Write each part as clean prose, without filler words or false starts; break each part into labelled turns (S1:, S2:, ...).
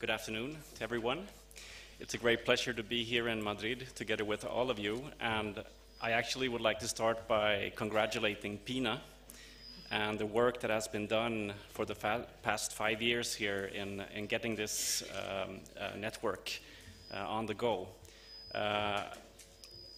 S1: Good afternoon to everyone. It's a great pleasure to be here in Madrid together with all of you, and I actually would like to start by congratulating Pina and the work that has been done for the past 5 years here in getting this network on the go.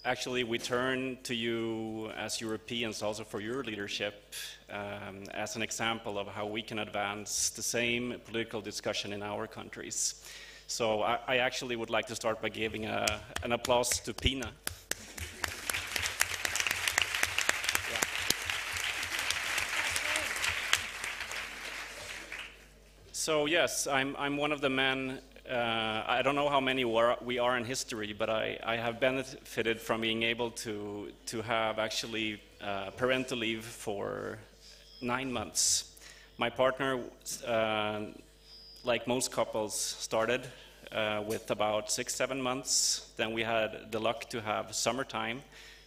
S1: Actually, we turn to you as Europeans also for your leadership as an example of how we can advance the same political discussion in our countries. So I actually would like to start by giving an applause to Pina. So yes, I'm one of the men. I don't know how many we are in history, but I have benefited from being able to have actually parental leave for 9 months. My partner, like most couples, started with about 6-7 months. Then we had the luck to have summertime,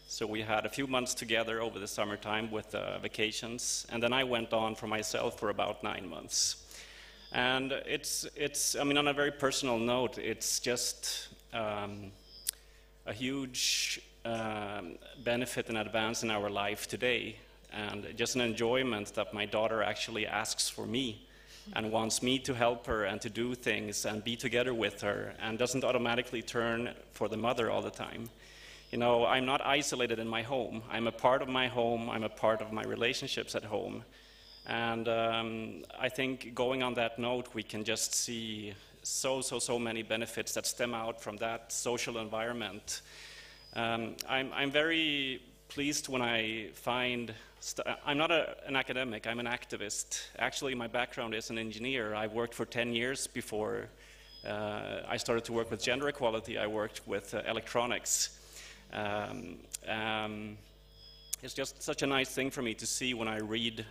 S1: so we had a few months together over the summertime with vacations, and then I went on for myself for about 9 months. And I mean, on a very personal note, it's just a huge benefit and advance in our life today, and just an enjoyment that my daughter actually asks for me and wants me to help her and to do things and be together with her, and doesn't automatically turn for the mother all the time. You know, I'm not isolated in my home. I'm a part of my home. I'm a part of my relationships at home. And I think going on that note, we can just see so many benefits that stem out from that social environment. I'm very pleased when I find, I'm not an academic, I'm an activist. Actually, my background is an engineer. I worked for 10 years before I started to work with gender equality. I worked with electronics. It's just such a nice thing for me to see when I read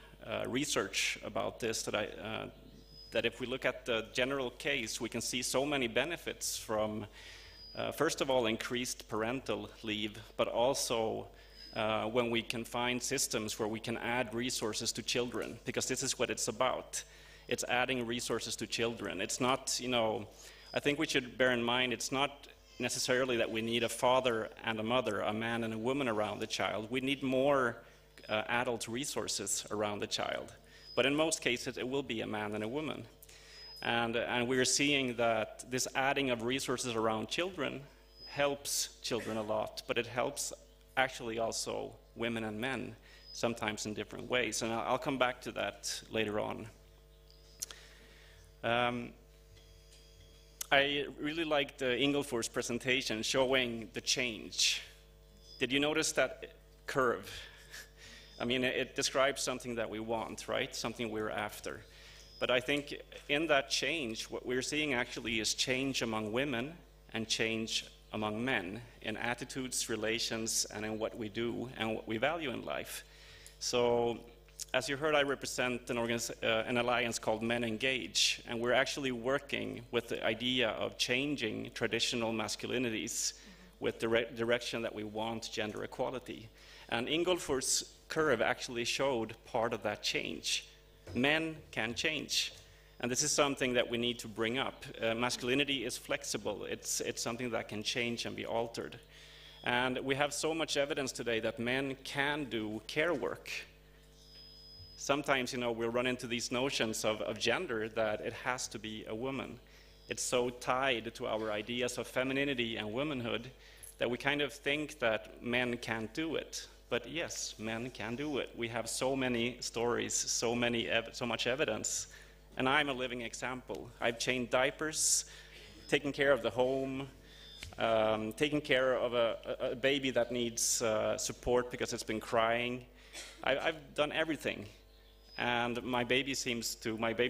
S1: research about this, that if we look at the general case, we can see so many benefits from, first of all, increased parental leave, but also when we can find systems where we can add resources to children, because this is what it's about. It's adding resources to children. It's not, you know, I think we should bear in mind, it's not necessarily that we need a father and a mother, a man and a woman around the child. We need more adult resources around the child. But in most cases, it will be a man and a woman. And we're seeing that this adding of resources around children helps children a lot, but it helps actually also women and men, sometimes in different ways. And I'll come back to that later on. I really liked Ingolfur's presentation showing the change. Did you notice that curve? I mean, it describes something that we want, right? Something we're after. But I think in that change, what we're seeing actually is change among women and change among men in attitudes, relations, and in what we do and what we value in life. So, as you heard, I represent an alliance called Men Engage, and we're actually working with the idea of changing traditional masculinities with the direction that we want gender equality. And Ingolfur's curve actually showed part of that change. Men can change, and this is something that we need to bring up. Masculinity is flexible. It's something that can change and be altered. And we have so much evidence today that men can do care work. Sometimes, you know, we'll run into these notions of gender that it has to be a woman. It's so tied to our ideas of femininity and womanhood that we kind of think that men can't do it. But yes, men can do it. We have so many stories, so much evidence, and I'm a living example. I've changed diapers, taken care of the home, taken care of a baby that needs support because it's been crying. I've done everything. And my baby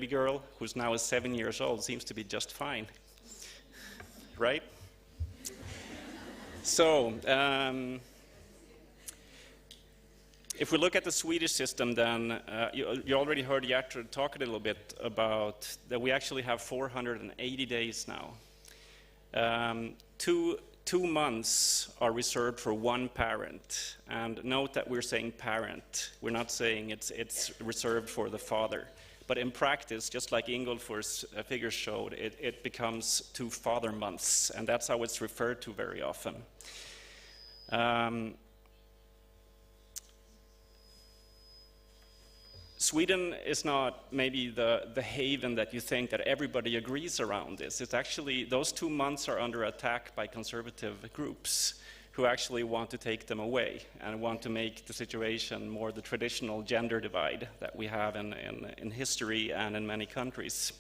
S1: girl, who's now 7 years old, seems to be just fine, right? So, if we look at the Swedish system, then you already heard Gertrud talk a little bit about that we actually have 480 days now. 2 months are reserved for one parent, and note that we're saying parent. We're not saying it's reserved for the father. but in practice, just like Ingolfur's figures showed, it becomes 2 father months, and that's how it's referred to very often. Sweden is not maybe the haven that you think that everybody agrees around this. It's actually, those 2 months are under attack by conservative groups who actually want to take them away and want to make the situation more the traditional gender divide that we have in history and in many countries.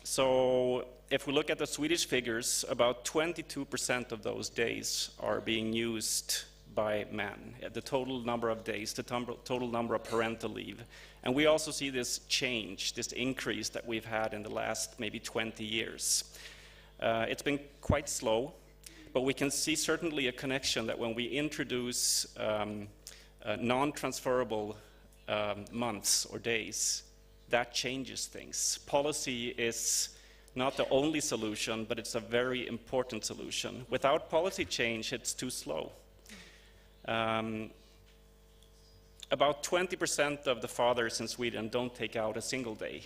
S1: So if we look at the Swedish figures, about 22% of those days are being used by men, the total number of days, the total number of parental leave. And we also see this change, this increase that we've had in the last maybe 20 years. It's been quite slow, but we can see certainly a connection that when we introduce non-transferable months or days, that changes things. Policy is not the only solution, but it's a very important solution. Without policy change, it's too slow. About 20% of the fathers in Sweden don't take out a single day,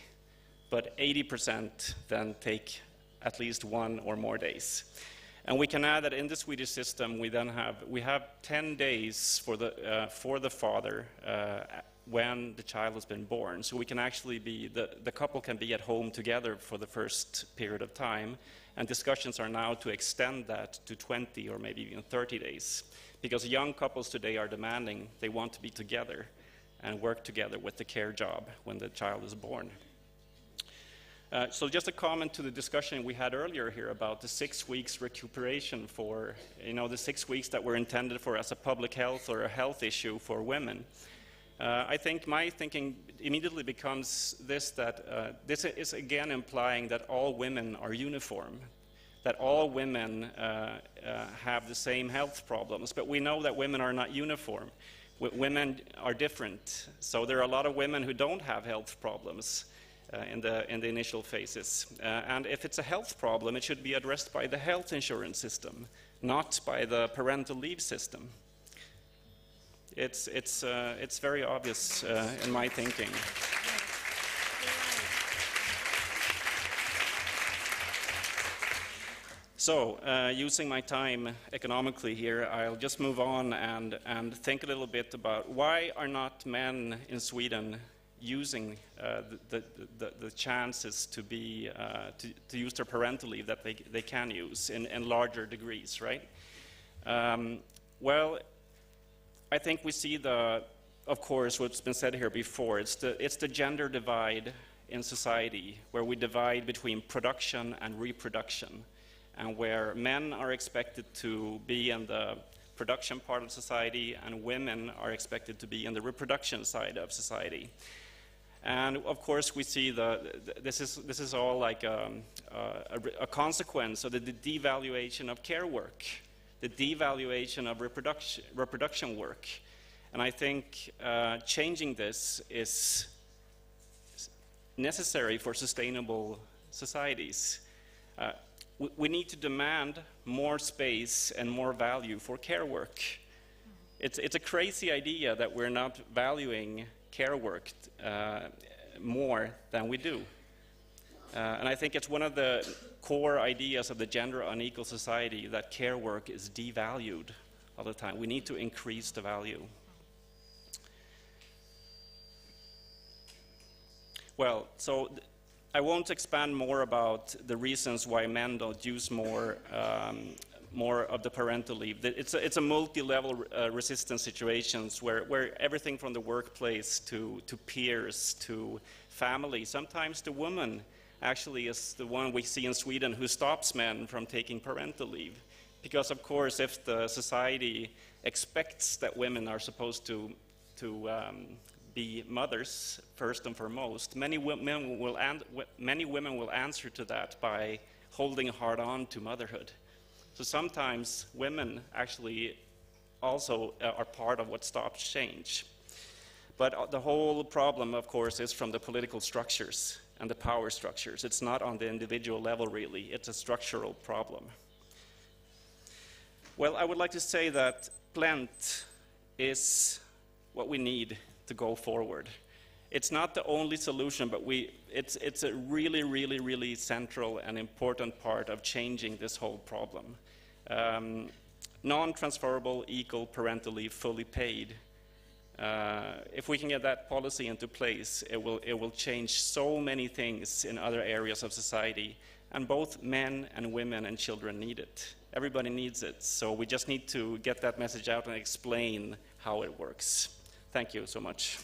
S1: but 80% then take at least 1 or more days. And we can add that in the Swedish system, we have 10 days for the father when the child has been born. So we can actually the couple can be at home together for the first period of time, and discussions are now to extend that to 20 or maybe even 30 days. Because young couples today are demanding, they want to be together and work together with the care job when the child is born. So just a comment to the discussion we had earlier here about the 6 weeks recuperation for, the 6 weeks that were intended for as a public health or a health issue for women. I think my thinking immediately becomes this, that this is again implying that all women are uniform, that all women have the same health problems, but we know that women are not uniform. Women are different, so there are a lot of women who don't have health problems in the initial phases. And if it's a health problem, it should be addressed by the health insurance system, not by the parental leave system. It's very obvious in my thinking. So, using my time economically here, I'll just move on and think a little bit about why are not men in Sweden using the chances to use their parental leave that they can use in larger degrees, right? Well, I think we see of course, what's been said here before. It's the gender divide in society where we divide between production and reproduction, and where men are expected to be in the production part of society and women are expected to be in the reproduction side of society. And of course we see this is all like a consequence of the devaluation of care work, the devaluation of reproduction work. And I think changing this is necessary for sustainable societies. We need to demand more space and more value for care work. It's a crazy idea that we're not valuing care work more than we do. And I think it's one of the core ideas of the gender unequal society that care work is devalued all the time. We need to increase the value. Well, so I won't expand more about the reasons why men don't use more of the parental leave. It's a multi-level resistance situations where everything from the workplace to peers to family. Sometimes the woman actually is the one we see in Sweden who stops men from taking parental leave. Because of course, if the society expects that women are supposed to be mothers first and foremost, many women will answer to that by holding hard on to motherhood. So sometimes women actually also are part of what stops change. But the whole problem, of course, is from the political structures and the power structures. It's not on the individual level, really. It's a structural problem. Well, I would like to say that PLENT is what we need to go forward. It's not the only solution, but it's a really, really, really central and important part of changing this whole problem. Non-transferable equal parental leave fully paid. If we can get that policy into place, it will change so many things in other areas of society, and both men and women and children need it. Everybody needs it, so we just need to get that message out and explain how it works. Thank you so much.